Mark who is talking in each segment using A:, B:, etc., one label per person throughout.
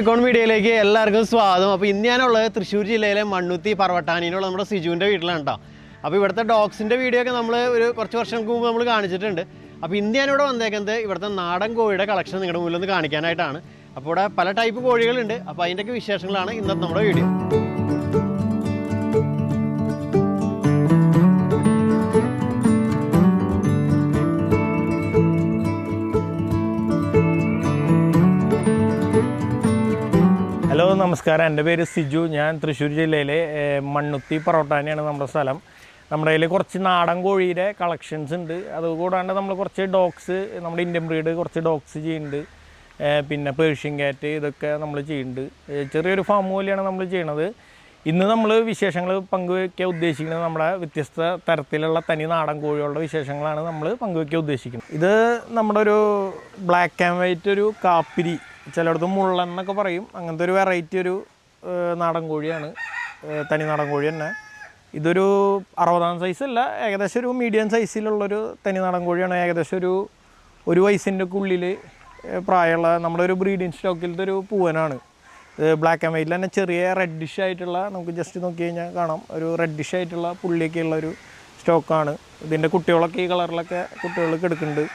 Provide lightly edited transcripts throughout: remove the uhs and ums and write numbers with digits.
A: ഫെവിക്കോൺ മീഡിയയിലേക്ക് എല്ലാവർക്കും സ്വാഗതം. അപ്പോൾ ഇന്ന് ഞാനുള്ളത് തൃശ്ശൂർ ജില്ലയിലെ മണ്ണുത്തി പറവട്ടാനിയിലുള്ള നമ്മുടെ സിജുവിൻ്റെ വീട്ടിലാണ് കേട്ടോ. അപ്പോൾ ഇവിടുത്തെ ഡോഗ്സിൻ്റെ വീഡിയോ ഒക്കെ നമ്മൾ കുറച്ച് വർഷങ്ങൾക്ക് മുമ്പ് നമ്മൾ കാണിച്ചിട്ടുണ്ട്. അപ്പോൾ ഇന്ന് ഞാനിവിടെ വന്നേക്കുന്നത് ഇവിടുത്തെ നാടൻ കോഴിയുടെ കളക്ഷൻ നിങ്ങളുടെ മുന്നിൽ ഒന്ന് കാണിക്കാനായിട്ടാണ്. അപ്പോൾ ഇവിടെ പല ടൈപ്പ് കോഴികളുണ്ട്. അപ്പോൾ അതിൻ്റെയൊക്കെ വിശേഷങ്ങളാണ് ഇന്നത്തെ നമ്മുടെ വീഡിയോ.
B: ഹലോ നമസ്കാരം, എൻ്റെ പേര് സിജു. ഞാൻ തൃശ്ശൂർ ജില്ലയിലെ മണ്ണുത്തി പറവട്ടാനിയാണ് നമ്മുടെ സ്ഥലം. നമ്മുടെ കയ്യിൽ കുറച്ച് നാടൻ കോഴിയുടെ കളക്ഷൻസ് ഉണ്ട്. അതുകൂടാണ്ട് നമ്മൾ കുറച്ച് ഡോഗ്സ്, നമ്മുടെ ഇന്ത്യൻ ബ്രീഡ് കുറച്ച് ഡോഗ്സ് ചെയ്യുന്നുണ്ട്. പിന്നെ പേർഷ്യൻ ക്യാറ്റ് ഇതൊക്കെ നമ്മൾ ചെയ്യുന്നുണ്ട്. ചെറിയൊരു ഫാം പോലെയാണ് നമ്മൾ ചെയ്യണത്. ഇന്ന് നമ്മൾ വിശേഷങ്ങൾ പങ്കുവയ്ക്കാൻ ഉദ്ദേശിക്കുന്നത് നമ്മുടെ വ്യത്യസ്ത തരത്തിലുള്ള തനി നാടൻ കോഴികളുടെ വിശേഷങ്ങളാണ് നമ്മൾ പങ്കുവയ്ക്കാൻ ഉദ്ദേശിക്കുന്നത്. ഇത് നമ്മുടെ ഒരു ബ്ലാക്ക് ആൻഡ് വൈറ്റ് ഒരു കാപ്പിരി, ചിലയിടത്ത് മുള്ളൻ എന്നൊക്കെ പറയും, അങ്ങനത്തെ ഒരു വെറൈറ്റി ഒരു നാടൻ കോഴിയാണ്, തനി നാടൻ കോഴി തന്നെ. ഇതൊരു 60 സൈസല്ല, ഏകദേശം ഒരു മീഡിയം സൈസിലുള്ളൊരു തനി നാടൻ കോഴിയാണ്. ഏകദേശം ഒരു വയസ്സിൻ്റെ ഉള്ളിൽ പ്രായമുള്ള നമ്മുടെ ഒരു ബ്രീഡിങ് സ്റ്റോക്കിലത്തെ ഒരു പൂവനാണ്. ബ്ലാക്ക് ആൻഡ് വൈറ്റിൽ തന്നെ ചെറിയ റെഡിഷ് ആയിട്ടുള്ള, നമുക്ക് ജസ്റ്റ് നോക്കി കഴിഞ്ഞാൽ കാണാം, ഒരു റെഡിഷ് ആയിട്ടുള്ള പുള്ളിയൊക്കെ ഉള്ളൊരു സ്റ്റോക്കാണ്. ഇതിൻ്റെ കുട്ടികളൊക്കെ ഈ കളറിലൊക്കെ കുട്ടികൾക്ക് എടുക്കുന്നുണ്ട്.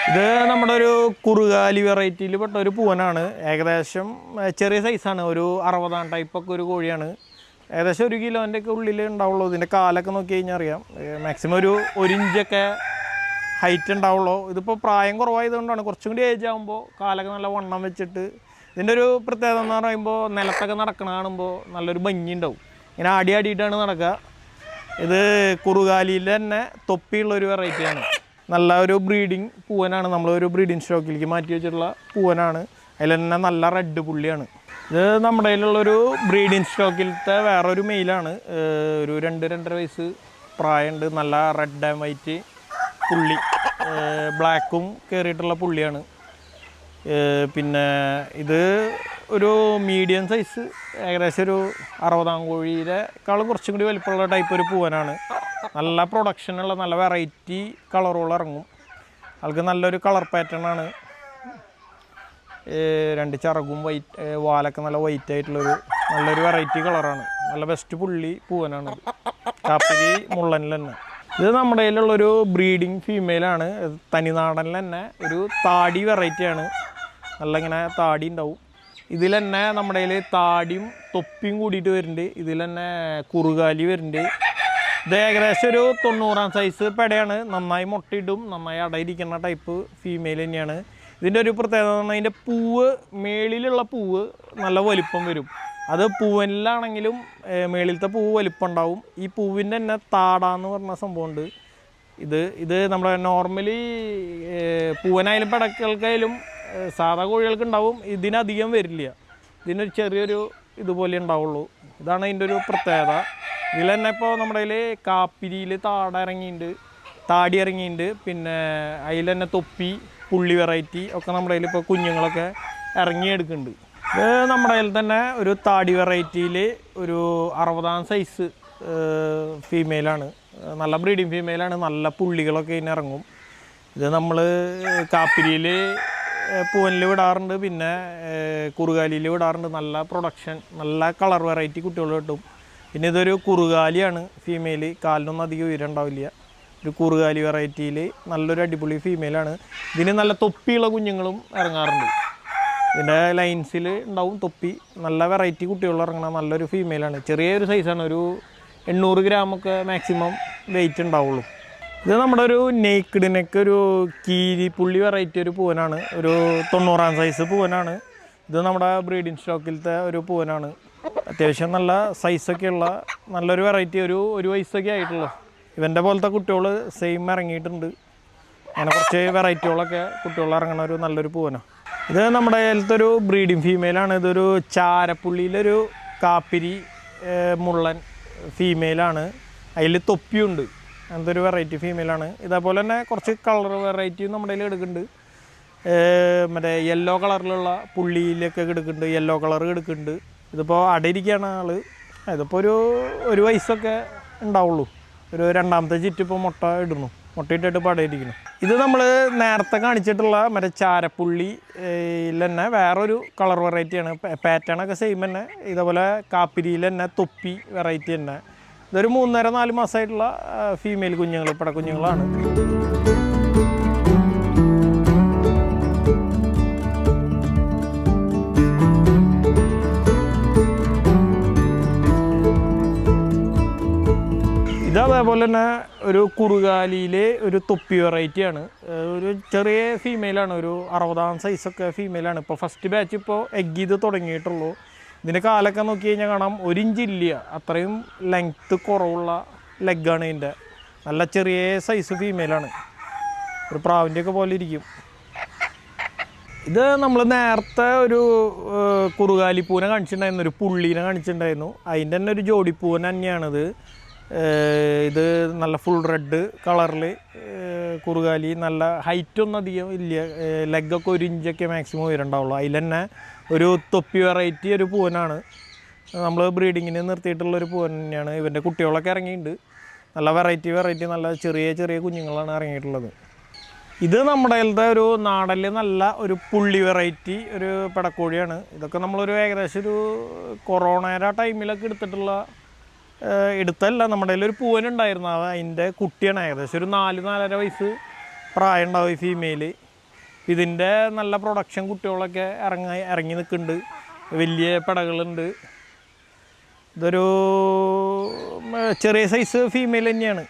B: ഇത് നമ്മുടെ ഒരു കുറുകാലി വെറൈറ്റിയിൽ പെട്ട ഒരു പൂവനാണ്. ഏകദേശം ചെറിയ സൈസാണ്, ഒരു 60 ടൈപ്പൊക്കെ ഒരു കോഴിയാണ്. ഏകദേശം 1 കിലോൻ്റെ ഒക്കെ ഉള്ളിൽ ഉണ്ടാവുള്ളൂ. ഇതിൻ്റെ കാലൊക്കെ നോക്കി കഴിഞ്ഞാൽ അറിയാം, മാക്സിമം ഒരു 1 ഇഞ്ചൊക്കെ ഹൈറ്റ് ഉണ്ടാവുള്ളൂ. ഇതിപ്പോൾ പ്രായം കുറവായതുകൊണ്ടാണ്. കുറച്ചും കൂടി ഏജ് ആകുമ്പോൾ കാലൊക്കെ നല്ല വണ്ണം വെച്ചിട്ട്. ഇതിൻ്റെ ഒരു പ്രത്യേകത എന്ന് പറയുമ്പോൾ നിലത്തൊക്കെ നടക്കണ കാണുമ്പോൾ നല്ലൊരു ഭംഗി ഉണ്ടാവും. ഇങ്ങനെ ആടിയിട്ടാണ് നടക്കുക. ഇത് കുറുകാലിയിൽ തന്നെ തൊപ്പിയുള്ളൊരു വെറൈറ്റിയാണ്. നല്ല ഒരു ബ്രീഡിങ് പൂവനാണ്. നമ്മളൊരു ബ്രീഡിങ് സ്റ്റോക്കിലേക്ക് മാറ്റി വെച്ചിട്ടുള്ള പൂവനാണ്. അതിൽ തന്നെ നല്ല റെഡ് പുള്ളിയാണ്. ഇത് നമ്മുടെ കയ്യിലുള്ളൊരു ബ്രീഡിങ് സ്റ്റോക്കിലത്തെ വേറൊരു മെയിലാണ്. ഒരു 2-2.5 വയസ്സ് പ്രായമുണ്ട്. നല്ല റെഡ് ആൻഡ് വൈറ്റ് പുള്ളി, ബ്ലാക്കും കയറിയിട്ടുള്ള പുള്ളിയാണ്. പിന്നെ ഇത് ഒരു മീഡിയം സൈസ്, ഏകദേശം ഒരു 60 കോഴിയുടെക്കാളും കുറച്ചും കൂടി വലിപ്പമുള്ള ടൈപ്പ് ഒരു പൂവനാണ്. നല്ല പ്രൊഡക്ഷനുള്ള നല്ല വെറൈറ്റി കളറുകൾ ഇറങ്ങും. ആൾക്ക് നല്ലൊരു കളർ പാറ്റേൺ ആണ്. 2 ചിറകും വൈറ്റ്, വാലൊക്കെ നല്ല വൈറ്റ് ആയിട്ടുള്ളൊരു നല്ലൊരു വെറൈറ്റി കളറാണ്. നല്ല ബെസ്റ്റ് പുള്ളി പൂവനാണ്. കാപ്പിരി മുള്ളനിൽ തന്നെ. ഇത് നമ്മുടെ കയ്യിലുള്ളൊരു ബ്രീഡിങ് ഫീമെയിലാണ്. തനിനാടനിൽ തന്നെ ഒരു താടി വെറൈറ്റിയാണ്. നല്ല ഇങ്ങനെ താടി ഉണ്ടാവും. ഇതിൽ തന്നെ നമ്മുടെ കയ്യിൽ താടിയും തൊപ്പിയും കൂടിയിട്ട് വരുന്നുണ്ട്. ഇതിൽ തന്നെ കുറുകാലി വരുന്നുണ്ട്. ഇത് ഏകദേശം ഒരു 90 സൈസ് പെടയാണ്. നന്നായി മുട്ടയിടും, നന്നായി അടയിരിക്കുന്ന ടൈപ്പ് ഫീമെയിൽ തന്നെയാണ്. ഇതിൻ്റെ ഒരു പ്രത്യേകത എന്ന് പറഞ്ഞാൽ അതിൻ്റെ പൂവ്, മേളിലുള്ള പൂവ് നല്ല വലിപ്പം വരും. അത് പൂവനിലാണെങ്കിലും മേളിലത്തെ പൂവ് വലിപ്പം ഉണ്ടാവും. ഈ പൂവിൻ്റെ തന്നെ താടാന്ന് പറഞ്ഞ സംഭവമുണ്ട്. ഇത് നമ്മുടെ നോർമലി പൂവനായാലും പെടക്കൾക്കായാലും സാധാ കോഴികൾക്ക് ഉണ്ടാവും. ഇതിനധികം വരില്ല. ഇതിനൊരു ചെറിയൊരു ഇതുപോലെ ഉണ്ടാവുള്ളൂ. ഇതാണ് ഇതിൻ്റെ ഒരു പ്രത്യേകത. ഇതിൽ തന്നെ ഇപ്പോൾ നമ്മുടെ കയ്യിൽ കാപ്പിരിയിൽ താടി ഇറങ്ങിയിട്ടുണ്ട്. പിന്നെ അതിൽ തന്നെ തൊപ്പി, പുള്ളി വെറൈറ്റി ഒക്കെ നമ്മുടെ കയ്യിൽ ഇപ്പോൾ കുഞ്ഞുങ്ങളൊക്കെ ഇറങ്ങിയെടുക്കുന്നുണ്ട്. ഇത് നമ്മുടെ കയ്യിൽ തന്നെ ഒരു താടി വെറൈറ്റിയിൽ ഒരു 60 സൈസ് ഫീമെയിലാണ്. നല്ല ബ്രീഡിങ് ഫീമെയിലാണ്. നല്ല പുള്ളികളൊക്കെ ഇതിന് ഇറങ്ങും. ഇത് നമ്മൾ കാപ്പിരിയിൽ പൂവനിൽ വിടാറുണ്ട്, പിന്നെ കുറുകാലിയിൽ വിടാറുണ്ട്. നല്ല പ്രൊഡക്ഷൻ, നല്ല കളർ വെറൈറ്റി കുട്ടികൾ കിട്ടും. പിന്നെ ഇതൊരു കുറുകാലിയാണ് ഫീമെയിൽ. കാലിനൊന്നും അധികം ഉയരം ഉണ്ടാവില്ല. ഒരു കുറുകാലി വെറൈറ്റിയിൽ നല്ലൊരു അടിപൊളി ഫീമെയിലാണ്. ഇതിന് നല്ല തൊപ്പിയുള്ള കുഞ്ഞുങ്ങളും ഇറങ്ങാറുണ്ട്. ഇതിൻ്റെ ലൈൻസിൽ ഉണ്ടാവും തൊപ്പി. നല്ല വെറൈറ്റി കുട്ടികൾ ഇറങ്ങണ നല്ലൊരു ഫീമെയിലാണ്. ചെറിയൊരു സൈസാണ്, ഒരു 800 ഗ്രാമൊക്കെ മാക്സിമം വെയിറ്റ് ഉണ്ടാവുള്ളൂ. ഇത് നമ്മുടെ ഒരു നെയ്ക്കിഡിനൊക്കെ ഒരു കീരിപ്പുള്ളി വെറൈറ്റി ഒരു പൂവനാണ്. ഒരു 90 സൈസ് പൂവനാണ്. ഇത് നമ്മുടെ ബ്രീഡിങ് സ്റ്റോക്കിലത്തെ ഒരു പൂവനാണ്. അത്യാവശ്യം നല്ല സൈസൊക്കെയുള്ള നല്ലൊരു വെറൈറ്റി, ഒരു വയസ്സൊക്കെ ആയിട്ടുള്ളൂ. ഇവൻ്റെ പോലത്തെ കുട്ടികൾ സെയിം ഇറങ്ങിയിട്ടുണ്ട്. അങ്ങനെ കുറച്ച് വെറൈറ്റികളൊക്കെ കുട്ടികൾ ഇറങ്ങുന്ന ഒരു നല്ലൊരു പൂവനാണ്. ഇത് നമ്മുടെ കയ്യിലത്തെ ഒരു ബ്രീഡിങ് ഫീമെയിലാണ്. ഇതൊരു ചാരപ്പുള്ളിയിലൊരു കാപ്പിരി മുള്ളൻ ഫീമെയിലാണ്. അതിൽ തൊപ്പിയുണ്ട്. അങ്ങനത്തെ ഒരു വെറൈറ്റി ഫീമെയിലാണ്. ഇതേപോലെ തന്നെ കുറച്ച് കളർ വെറൈറ്റി നമ്മുടെ കയ്യിൽ എടുക്കുന്നുണ്ട്. മറ്റേ യെല്ലോ കളറിലുള്ള പുള്ളിയിലൊക്കെ എടുക്കുന്നുണ്ട്, യെല്ലോ കളർ എടുക്കുന്നുണ്ട്. ഇതിപ്പോൾ അടയിരിക്കുകയാണ് ആൾ. ഇതിപ്പോൾ ഒരു വയസ്സൊക്കെ ഉണ്ടാവുള്ളൂ. ഒരു 2ാമത്തെ ചിറ്റ് ഇപ്പോൾ മുട്ട ഇടുന്നു. മുട്ടയിട്ടിട്ട് പടയിരിക്കണം. ഇത് നമ്മൾ നേരത്തെ കാണിച്ചിട്ടുള്ള മറ്റേ ചാരപ്പുള്ളിയിൽ തന്നെ വേറൊരു കളർ വെറൈറ്റിയാണ്. പാറ്റേൺ ഒക്കെ സെയിം തന്നെ. ഇതേപോലെ കാപ്പിരിയിൽ തന്നെ തൊപ്പി വെറൈറ്റി തന്നെ. ഇതൊരു 3.5-4 മാസമായിട്ടുള്ള ഫീമെയിൽ കുഞ്ഞുങ്ങൾ, പടക്കുഞ്ഞുങ്ങളാണ്. ഇത് അതേപോലെ തന്നെ ഒരു കുറുകാലിയിലെ ഒരു തൊപ്പി വെറൈറ്റിയാണ്. ഒരു ചെറിയ ഫീമെയിലാണ്, ഒരു 60 സൈസൊക്കെ ഫീമെയിലാണ്. ഇപ്പോൾ ഫസ്റ്റ് ബാച്ച് ഇപ്പോൾ എഗ് ചെയ്ത് തുടങ്ങിയിട്ടുള്ളൂ. ഇതിൻ്റെ കാലൊക്കെ നോക്കി കഴിഞ്ഞാൽ കാണാം 1 ഇഞ്ച് ഇല്ല, അത്രയും ലെങ്ത്ത് കുറവുള്ള ലെഗാണ് ഇതിൻ്റെ. നല്ല ചെറിയ സൈസ് ഫീമെയിലാണ്, ഒരു പ്രാവിൻ്റെയൊക്കെ പോലെ ഇരിക്കും. ഇത് നമ്മൾ നേരത്തെ ഒരു കുറുകാലിപ്പൂനെ കാണിച്ചിട്ടുണ്ടായിരുന്നു, ഒരു പുള്ളീനെ കാണിച്ചിട്ടുണ്ടായിരുന്നു. അതിൻ്റെ തന്നെ ഒരു ജോഡിപ്പൂവൻ തന്നെയാണിത്. ഇത് നല്ല ഫുൾ റെഡ് കളറിൽ കുറുകാലി, നല്ല ഹൈറ്റൊന്നും അധികം ഇല്ല, ലെഗൊക്കെ 1 ഇഞ്ചൊക്കെ മാക്സിമം ഉയരണ്ടാവുള്ളൂ. അതിൽ തന്നെ ഒരു തൊപ്പി വെറൈറ്റി ഒരു പൂവനാണ്. നമ്മൾ ബ്രീഡിങ്ങിന് നിർത്തിയിട്ടുള്ളൊരു പൂവൻ തന്നെയാണ്. ഇവൻ്റെ കുട്ടികളൊക്കെ ഇറങ്ങിയിട്ടുണ്ട്. നല്ല വെറൈറ്റി നല്ല ചെറിയ കുഞ്ഞുങ്ങളാണ് ഇറങ്ങിയിട്ടുള്ളത്. ഇത് നമ്മുടെ ഒരു നാടനിൽ നല്ല ഒരു പുള്ളി വെറൈറ്റി ഒരു പെടക്കോഴിയാണ്. ഇതൊക്കെ നമ്മളൊരു ഏകദേശം ഒരു കൊറോണയുടെ ടൈമിലൊക്കെ എടുത്തല്ല, നമ്മുടെ ഒരു പൂവനുണ്ടായിരുന്നു. അതിൻ്റെ കുട്ടിയാണ്. ഏകദേശം ഒരു 4-4.5 വയസ്സ് പ്രായം ഉണ്ടാവും ഈ ഫീമെയിൽ. ഇതിൻ്റെ നല്ല പ്രൊഡക്ഷൻ കുട്ടികളൊക്കെ ഇറങ്ങി നിൽക്കുന്നുണ്ട്. വലിയ പെടകളുണ്ട്. ഇതൊരു ചെറിയ സൈസ് ഫീമെയിൽ തന്നെയാണ്.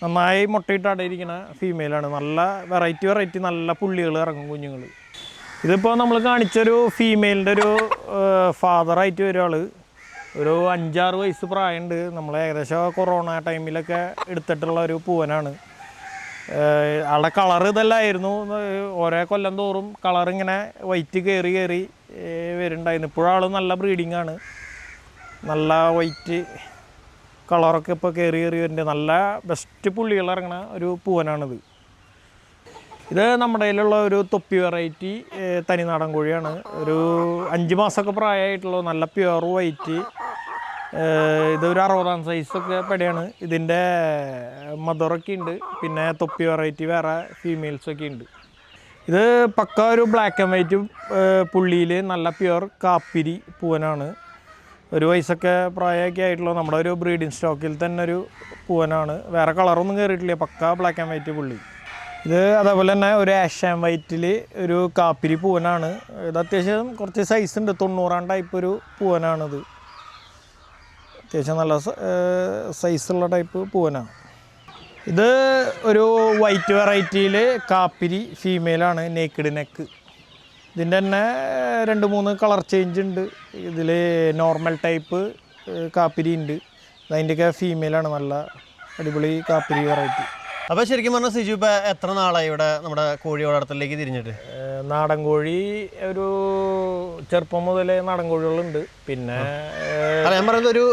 B: നന്നായി മുട്ടയിട്ട് അടയിരിക്കുന്ന ഫീമെയിലാണ്. നല്ല വെറൈറ്റി നല്ല പുള്ളികൾ ഇറങ്ങും കുഞ്ഞുങ്ങൾ. ഇതിപ്പോൾ നമ്മൾ കാണിച്ചൊരു ഫീമെയിലിൻ്റെ ഒരു ഫാദറായിട്ട് ഒരാൾ, ഒരു 5-6 വയസ്സ് പ്രായമുണ്ട്. നമ്മൾ ഏകദേശം കൊറോണ ടൈമിലൊക്കെ എടുത്തിട്ടുള്ള ഒരു പൂവനാണ്. ആളുടെ കളർ ഇതെല്ലാമായിരുന്നു. ഓരോ കൊല്ലം തോറും കളറിങ്ങനെ വൈറ്റ് കയറി വരുന്നുണ്ടായിരുന്നു. ഇപ്പോഴും ആൾ നല്ല ബ്രീഡിങ്ങാണ്. നല്ല വൈറ്റ് കളറൊക്കെ ഇപ്പോൾ കയറി വരുന്നുണ്ട്. നല്ല ബെസ്റ്റ് പുള്ളികൾ ഇറങ്ങണ ഒരു പൂവനാണിത്. ഇത് നമ്മുടെ കയ്യിലുള്ള ഒരു തൊപ്പി വെറൈറ്റി തനിനാടൻ കോഴിയാണ്. ഒരു 5 മാസമൊക്കെ പ്രായമായിട്ടുള്ള നല്ല പ്യുവർ വൈറ്റ്. ഇതൊരു 60 സൈസൊക്കെ പെടയാണ്. ഇതിൻ്റെ മദറൊക്കെ ഉണ്ട്. പിന്നെ തൊപ്പി വെറൈറ്റി വേറെ ഫീമെയിൽസൊക്കെ ഉണ്ട്. ഇത് പക്ക ഒരു ബ്ലാക്ക് ആൻഡ് വൈറ്റ് പുള്ളിയിൽ നല്ല പ്യുവർ കാപ്പിരി പൂവനാണ്. 1 വയസ്സൊക്കെ പ്രായമൊക്കെ ആയിട്ടുള്ള നമ്മുടെ ഒരു ബ്രീഡിങ് സ്റ്റോക്കിൽ തന്നെ ഒരു പൂവനാണ്. വേറെ കളറൊന്നും കയറിയിട്ടില്ല, പക്ക ബ്ലാക്ക് ആൻഡ് വൈറ്റ് പുള്ളി. ഇത് അതേപോലെ തന്നെ ഒരു ആഷ് ആൻഡ് വൈറ്റിൽ ഒരു കാപ്പിരി പൂവനാണ്. ഇത് അത്യാവശ്യം കുറച്ച് സൈസ് ഉണ്ട്, 90 ടൈപ്പ് ഒരു പൂവനാണിത്. അത്യാവശ്യം നല്ല സൈസുള്ള ടൈപ്പ് പൂവനാണ്. ഇത് ഒരു വൈറ്റ് വെറൈറ്റിയിൽ കാപ്പിരി ഫീമെയിലാണ്, നേക്കിഡ് നെക്ക്. ഇതിൻ്റെ തന്നെ 2-3 കളർ ചേഞ്ച് ഉണ്ട്. ഇതിൽ നോർമൽ ടൈപ്പ് കാപ്പിരി ഉണ്ട്. അതിൻ്റെയൊക്കെ ഫീമെയിലാണ്, നല്ല അടിപൊളി കാപ്പിരി വെറൈറ്റി.
A: അപ്പോൾ ശരിക്കും പറഞ്ഞാൽ സിജു ഇപ്പോൾ എത്ര നാളായി ഇവിടെ നമ്മുടെ കോഴി വളർത്തലിലേക്ക് തിരിഞ്ഞിട്ട്?
B: നാടൻ കോഴി ഒരു ചെറുപ്പം മുതലേ നാടൻ കോഴികളുണ്ട്. പിന്നെ
A: ഞാൻ പറയുന്നത് ഒരു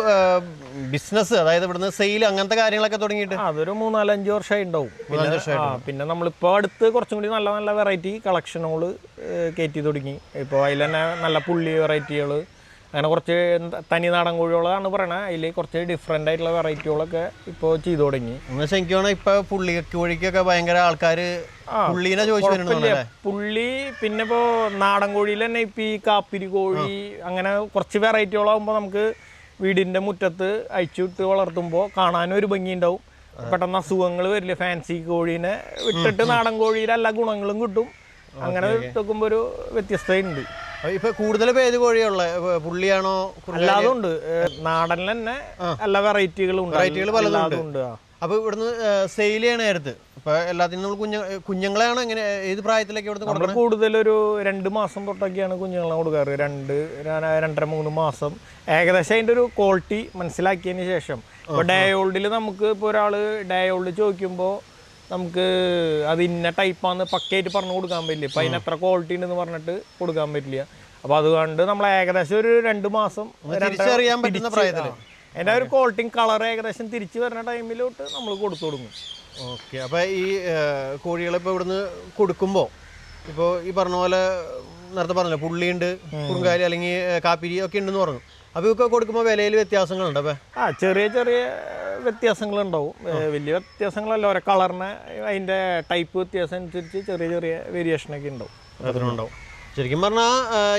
A: ബിസിനസ്, അതായത് ഇവിടുന്ന് സെയിൽ അങ്ങനത്തെ കാര്യങ്ങളൊക്കെ തുടങ്ങിയിട്ട്
B: അതൊരു 3-4-5 വർഷമായി ഉണ്ടാവും. പിന്നെ നമ്മളിപ്പോൾ അടുത്ത് കുറച്ചും കൂടി നല്ല വെറൈറ്റി കളക്ഷനുകൾ കയറ്റി തുടങ്ങി. ഇപ്പോൾ അതിൽ തന്നെ നല്ല പുള്ളി വെറൈറ്റികൾ, അങ്ങനെ കുറച്ച് തനി നാടൻ കോഴികളാണ് പറയണത്. അതിൽ കുറച്ച് ഡിഫറെൻ്റ് ആയിട്ടുള്ള വെറൈറ്റികളൊക്കെ ഇപ്പോൾ ചെയ്തു തുടങ്ങി.
A: എന്നുവെച്ചാൽ എനിക്ക് തോന്നുന്നു ഇപ്പോൾ പുള്ളി കോഴിക്കൊക്കെ ഭയങ്കര ആൾക്കാർ പുള്ളീനെ ചോദിച്ചു.
B: പുള്ളി പിന്നെ ഇപ്പോൾ നാടൻ കോഴിയിൽ തന്നെ ഇപ്പം ഈ കാപ്പിരി കോഴി അങ്ങനെ കുറച്ച് വെറൈറ്റികളാകുമ്പോൾ നമുക്ക് വീടിൻ്റെ മുറ്റത്ത് അയച്ചുവിട്ട് വളർത്തുമ്പോൾ കാണാനും ഒരു ഭംഗി ഉണ്ടാവും. പെട്ടെന്ന് അസുഖങ്ങൾ വരില്ല. ഫാൻസി കോഴീനെ വിട്ടിട്ട് നാടൻ കോഴിയുടെ എല്ലാ ഗുണങ്ങളും കിട്ടും. അങ്ങനെ നോക്കുമ്പോൾ ഒരു വ്യത്യസ്തതയുണ്ട്.
A: ഇപ്പൊ കൂടുതൽ ഏത് കോഴിയുള്ള പുള്ളിയാണോ?
B: അല്ലാതും ഉണ്ട്. നാടനിൽ തന്നെ എല്ലാ വെറൈറ്റികളും
A: ഉണ്ട്. അപ്പൊ ഇവിടുന്ന് സെയിൽ ചെയ്യണ നേരത്ത് ഇപ്പൊ എല്ലാത്തിനും കുഞ്ഞുങ്ങളെയാണോ എങ്ങനെ, ഏത് പ്രായത്തിലേക്ക് ഇവിടുന്ന് കൊടുക്കുന്നത്?
B: കൂടുതലൊരു 2 മാസം തൊട്ടൊക്കെയാണ് കുഞ്ഞുങ്ങളെ കൊടുക്കാറ്. 2-3 മാസം ഏകദേശം അതിൻ്റെ ഒരു ക്വാളിറ്റി മനസ്സിലാക്കിയതിന് ശേഷം. ഇപ്പൊ ഡേ ഓൾഡിൽ നമുക്ക് ഇപ്പോൾ ഒരാൾ ഡേ ഓൾഡ് ചോദിക്കുമ്പോൾ നമുക്ക് അത് ഇന്ന ടൈപ്പാന്ന് പക്കയായിട്ട് പറഞ്ഞു കൊടുക്കാൻ പറ്റില്ല. ഇപ്പം അതിന് എത്ര ക്വാളിറ്റി ഉണ്ടെന്ന് പറഞ്ഞിട്ട് കൊടുക്കാൻ പറ്റില്ല. അപ്പോൾ അതുകൊണ്ട് നമ്മൾ ഏകദേശം ഒരു 2 മാസം
A: തിരിച്ചറിയാൻ പറ്റുന്ന പ്രായത്തിൽ
B: അതിൻ്റെ ഒരു ക്വാളിറ്റിയും കളർ ഏകദേശം തിരിച്ച് വരുന്ന ടൈമിലോട്ട് നമ്മൾ കൊടുത്തു തുടങ്ങും.
A: ഓക്കെ. അപ്പോൾ ഈ കോഴികളിപ്പോൾ ഇവിടുന്ന് കൊടുക്കുമ്പോൾ ഇപ്പോൾ ഈ പറഞ്ഞ പോലെ നേരത്തെ പറഞ്ഞല്ലോ പുള്ളിയുണ്ട്, കുറുങ്കാലി അല്ലെങ്കിൽ കാപ്പിരി ഒക്കെ ഉണ്ടെന്ന് പറഞ്ഞു. അപ്പോൾ ഇതൊക്കെ കൊടുക്കുമ്പോൾ വിലയിൽ വ്യത്യാസങ്ങളുണ്ട്? അപ്പോൾ
B: ചെറിയ വ്യത്യാസങ്ങളുണ്ടാവും. വലിയ വ്യത്യാസങ്ങളല്ല, ഓരോ കളറിന് അതിൻ്റെ ടൈപ്പ് വ്യത്യാസം അനുസരിച്ച് ചെറിയ ചെറിയ വേരിയേഷനൊക്കെ ഉണ്ടാവും.
A: അതിനുണ്ടാവും. ശരിക്കും പറഞ്ഞാൽ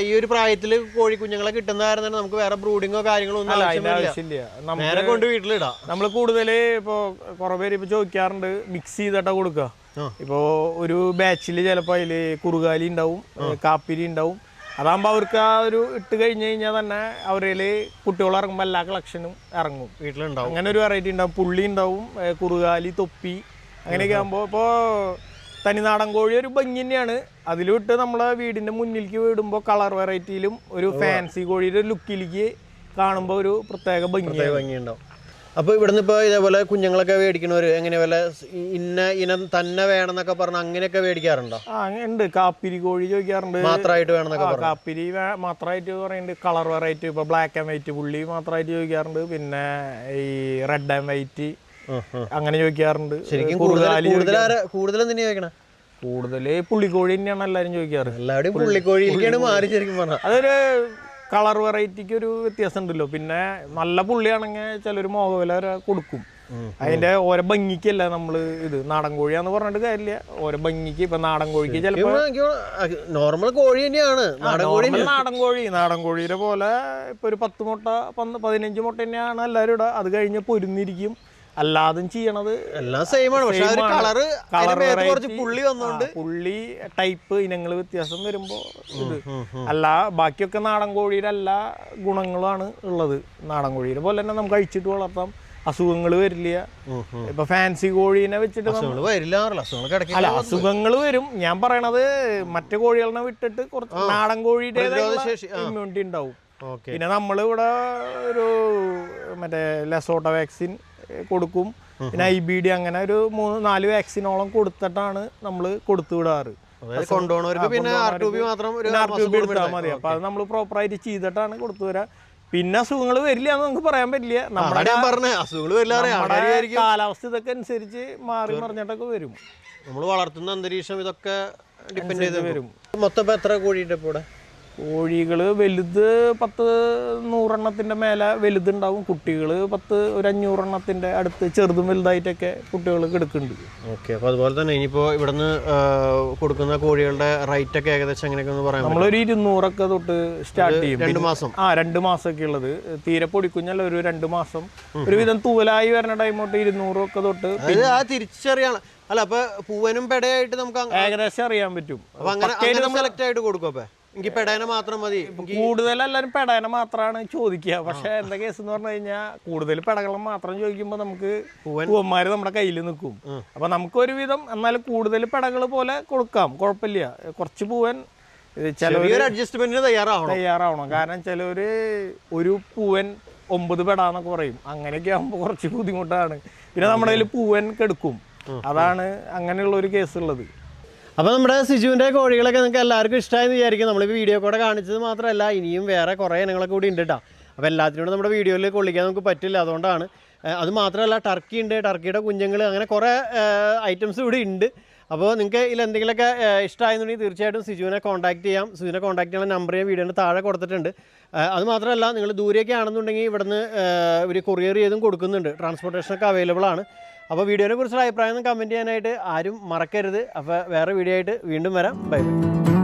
A: ഈ ഒരു പ്രായത്തിൽ കോഴി കുഞ്ഞുങ്ങളെ കിട്ടുന്നതായിരുന്നു നമുക്ക് വേറെ ബ്രൂഡിങ്ങോ കാര്യങ്ങളോ ഒന്നും
B: ആവശ്യമില്ല.
A: നേരെ കൊണ്ട് വീട്ടിലിടാം.
B: നമ്മൾ കൂടുതൽ ഇപ്പോൾ കുറേ പേര് ഇപ്പോൾ ചോദിക്കാറുണ്ട് മിക്സ് ചെയ്തിട്ടാ കൊടുക്കുക. ഇപ്പോൾ ഒരു ബാച്ചിൽ ചിലപ്പോൾ അതിൽ കുറുകാലി ഉണ്ടാവും, കാപ്പിരി ഉണ്ടാവും. അതാകുമ്പോൾ അവർക്ക് ആ ഒരു ഇട്ട് കഴിഞ്ഞ് കഴിഞ്ഞാൽ തന്നെ അവരിൽ കുട്ടികൾ ഇറങ്ങുമ്പോൾ എല്ലാ കളക്ഷനും ഇറങ്ങും വീട്ടിലുണ്ടാവും. അങ്ങനെ ഒരു വെറൈറ്റി ഉണ്ടാവും. പുള്ളി ഉണ്ടാവും, കുറുകാലി, തൊപ്പി, അങ്ങനെയൊക്കെ ആകുമ്പോൾ ഇപ്പോൾ തനിനാടൻ കോഴി ഒരു ഭംഗി തന്നെയാണ്. അതിൽ വിട്ട് നമ്മളെ വീടിൻ്റെ മുന്നിലേക്ക് വിടുമ്പോൾ കളർ വെറൈറ്റിയിലും ഒരു ഫാൻസി കോഴിയുടെ ലുക്കിലേക്ക് കാണുമ്പോൾ ഒരു പ്രത്യേക ഭംഗിയുണ്ടാവും.
A: അപ്പോൾ ഇവിടുന്ന് ഇപ്പോൾ ഇതേപോലെ കുഞ്ഞുങ്ങളൊക്കെ മേടിക്കണവർ എങ്ങനെ വല്ല ഇനം തന്നെ വേണമെന്നൊക്കെ പറഞ്ഞാൽ അങ്ങനെയൊക്കെ മേടിക്കാറുണ്ടോ?
B: ഉണ്ട്. കാപ്പിരി കോഴി ചോദിക്കാറുണ്ട്,
A: മാത്രമായിട്ട് വേണമെന്നൊക്കെ.
B: കാപ്പിരി മാത്രമായിട്ട് പറയുന്നുണ്ട്. കളർ വെറൈറ്റി ഇപ്പോൾ ബ്ലാക്ക് ആൻഡ് വൈറ്റ് പുള്ളി മാത്രമായിട്ട് ചോദിക്കാറുണ്ട്. പിന്നെ ഈ റെഡ് ആൻഡ് വൈറ്റ് അങ്ങനെ ചോദിക്കാറുണ്ട്.
A: ശരിക്കും കൂടുതൽ എന്തിനാ ചോദിക്കണം?
B: കൂടുതൽ പുള്ളിക്കോഴി തന്നെയാണ് എല്ലാവരും ചോദിക്കാറ്.
A: എല്ലാവരും പുള്ളിക്കോഴിയിലേക്കാണ് മാറി. ശരിക്കും പറഞ്ഞാൽ
B: അതൊരു കളർ വെറൈറ്റിക്ക് ഒരു വ്യത്യാസം ഉണ്ടല്ലോ. പിന്നെ നല്ല പുള്ളിയാണെങ്കിൽ ചിലർ മോഹവില കൊടുക്കും. അതിന്റെ ഓരോ ഭംഗിക്കല്ല നമ്മൾ ഇത് നാടൻ കോഴിയാന്ന് പറഞ്ഞിട്ട് കാര്യമില്ല. ഓരോ ഭംഗിക്ക് ഇപ്പൊ നാടൻ കോഴിക്ക് ചിലപ്പോ
A: നോർമൽ കോഴി തന്നെയാണ്
B: നാടൻ കോഴിയുടെ പോലെ ഇപ്പൊ ഒരു 10 മുട്ട 15 മുട്ട തന്നെയാണ് എല്ലാവരും ഇടുക. അത് കഴിഞ്ഞ് പൊരുന്നിരിക്കും. അല്ലാതും ചെയ്യണത്
A: എല്ലാം സെയിം ആണ്. പക്ഷേ കളർ പുള്ളി വന്നോണ്ട്
B: പുള്ളി ടൈപ്പ് ഇനങ്ങൾ വ്യത്യാസം വരുമ്പോ ഇത് അല്ല. ബാക്കിയൊക്കെ നാടൻ കോഴിയുടെ എല്ലാ ഗുണങ്ങളാണ് ഉള്ളത്. നാടൻ കോഴിയുടെ പോലെ തന്നെ നമുക്ക് കഴിച്ചിട്ട് വളർത്താം. അസുഖങ്ങൾ വരില്ല. ഇപ്പൊ ഫാൻസി കോഴീനെ വെച്ചിട്ട് അല്ല, അസുഖങ്ങൾ വരും. ഞാൻ പറയണത് മറ്റു കോഴികളെ വിട്ടിട്ട് കുറച്ച് നാടൻ കോഴിയുടെ ഇമ്മ്യൂണിറ്റി ഉണ്ടാവും. പിന്നെ നമ്മളിവിടെ ഒരു മറ്റേ ലെസോട്ട വാക്സിൻ കൊടുക്കും. പിന്നെ IBD അങ്ങനെ ഒരു 3-4 വാക്സിനോളം കൊടുത്തിട്ടാണ് നമ്മൾ കൊടുത്തു വിടാറ്. എടുത്താൽ മതി. അപ്പൊ അത് നമ്മൾ പ്രോപ്പറായിട്ട് ചെയ്തിട്ടാണ് കൊടുത്തു വരാം. പിന്നെ അസുഖങ്ങൾ വരില്ല എന്ന് നമുക്ക് പറയാൻ പറ്റില്ല. നമ്മുടെ കാലാവസ്ഥ ഇതൊക്കെ അനുസരിച്ച് മാറി മറിഞ്ഞിട്ടൊക്കെ വരും.
A: നമ്മൾ വളർത്തുന്ന അന്തരീക്ഷം ഇതൊക്കെ ഡിപ്പെൻഡ് ചെയ്ത് വരും. മൊത്തം എത്ര കോഴിയുടെ ഇപ്പോൾ
B: കോഴികൾ വലുത് 10-100 എണ്ണത്തിൻ്റെ മേലെ വലുതുണ്ടാവും. കുട്ടികൾ ഒരു 500 എണ്ണത്തിൻ്റെ അടുത്ത് ചെറുതും വലുതായിട്ടൊക്കെ കുട്ടികൾ എടുക്കുന്നുണ്ട്.
A: ഓക്കെ. അപ്പോൾ അതുപോലെ തന്നെ ഇനിയിപ്പോൾ ഇവിടുന്ന് കൊടുക്കുന്ന കോഴികളുടെ റേറ്റ് ഒക്കെ ഏകദേശം എങ്ങനെയൊക്കെ ഒന്ന് പറയാം?
B: നമ്മളൊരു 200 തൊട്ട് സ്റ്റാർട്ട് ചെയ്യും.
A: 2 മാസം
B: 2 മാസമൊക്കെ ഉള്ളത്. തീരെ പൊടിക്കുഞ്ഞല്ല ഒരു 2 മാസം ഒരുവിധം തൂവലായി വരുന്ന ടൈം തൊട്ട് 200 തൊട്ട്
A: തിരിച്ചറിയാണ്. അല്ല, അപ്പൊ പൂവനും പെടയായിട്ട് നമുക്ക്
B: ഏകദേശം അറിയാൻ പറ്റും.
A: അപ്പൊ അങ്ങനെ സെലക്ട് ആയിട്ട് കൊടുക്കും. അപ്പൊ എനിക്ക് പെടേന മാത്രം മതി.
B: കൂടുതൽ എല്ലാവരും പെടേന മാത്രമാണ് ചോദിക്കുക. പക്ഷെ എന്താ കേസ് എന്ന് പറഞ്ഞു കഴിഞ്ഞാൽ കൂടുതൽ പെടകളും മാത്രം ചോദിക്കുമ്പോൾ നമുക്ക് പൂവന്മാര് നമ്മുടെ കയ്യിൽ നിൽക്കും. അപ്പൊ നമുക്ക് ഒരുവിധം എന്നാലും കൂടുതൽ പെടകൾ പോലെ കൊടുക്കാം, കുഴപ്പമില്ല. കുറച്ച് പൂവൻ ചിലവർ
A: അഡ്ജസ്റ്റ്മെന്റിന് തയ്യാറാവണം.
B: കാരണം ചിലവര് ഒരു പൂവൻ 9 പെടാന്നൊക്കെ പറയും. അങ്ങനെയൊക്കെ ആകുമ്പോൾ കുറച്ച് ബുദ്ധിമുട്ടാണ്. പിന്നെ നമ്മുടെ കയ്യിൽ പൂവൻ കെടുക്കും. അതാണ് അങ്ങനെയുള്ള ഒരു കേസ് ഉള്ളത്.
A: അപ്പോൾ നമ്മുടെ സിജുവിൻ്റെ കോഴികളൊക്കെ നിങ്ങൾക്ക് എല്ലാവർക്കും ഇഷ്ടമായെന്ന് വിചാരിക്കും. നമ്മളിപ്പോൾ വീഡിയോ കൂടെ കാണിച്ചത് മാത്രമല്ല, ഇനിയും വേറെ കുറേ ഇനങ്ങളൊക്കെ കൂടി ഉണ്ട് കേട്ടോ. അപ്പോൾ എല്ലാത്തിനോടും നമ്മുടെ വീഡിയോയിൽ കൊള്ളിക്കാൻ നമുക്ക് പറ്റില്ല. അതുകൊണ്ടാണ്. അത് മാത്രമല്ല, ടർക്കി ഉണ്ട്, ടർക്കിയുടെ കുഞ്ഞുങ്ങൾ, അങ്ങനെ കുറേ ഐറ്റംസ് ഇവിടെ ഉണ്ട്. അപ്പോൾ നിങ്ങൾക്ക് ഇതിൽ എന്തെങ്കിലുമൊക്കെ ഇഷ്ടമായെന്നുണ്ടെങ്കിൽ തീർച്ചയായിട്ടും സിജുവിനെ കോൺടാക്ട് ചെയ്യാം. സിജുവിനെ കോൺടാക്ട് ചെയ്യാനുള്ള നമ്പർ ഞാൻ വീഡിയോൻ്റെ താഴെ കൊടുത്തിട്ടുണ്ട്. അത് മാത്രമല്ല, നിങ്ങൾ ദൂരെയൊക്കെ ആണെന്നുണ്ടെങ്കിൽ ഇവിടുന്ന് ഒരു കൊറിയർ ചെയ്തും കൊടുക്കുന്നുണ്ട്. ട്രാൻസ്പോർട്ടേഷനൊക്കെ അവൈലബിൾ ആണ്. അപ്പോൾ വീഡിയോനെ കുറിച്ചുള്ള അഭിപ്രായം കമൻറ്റ് ചെയ്യാനായിട്ട് ആരും മറക്കരുത്. അപ്പോൾ വേറെ വീഡിയോ ആയിട്ട് വീണ്ടും വരാം. Bye bye.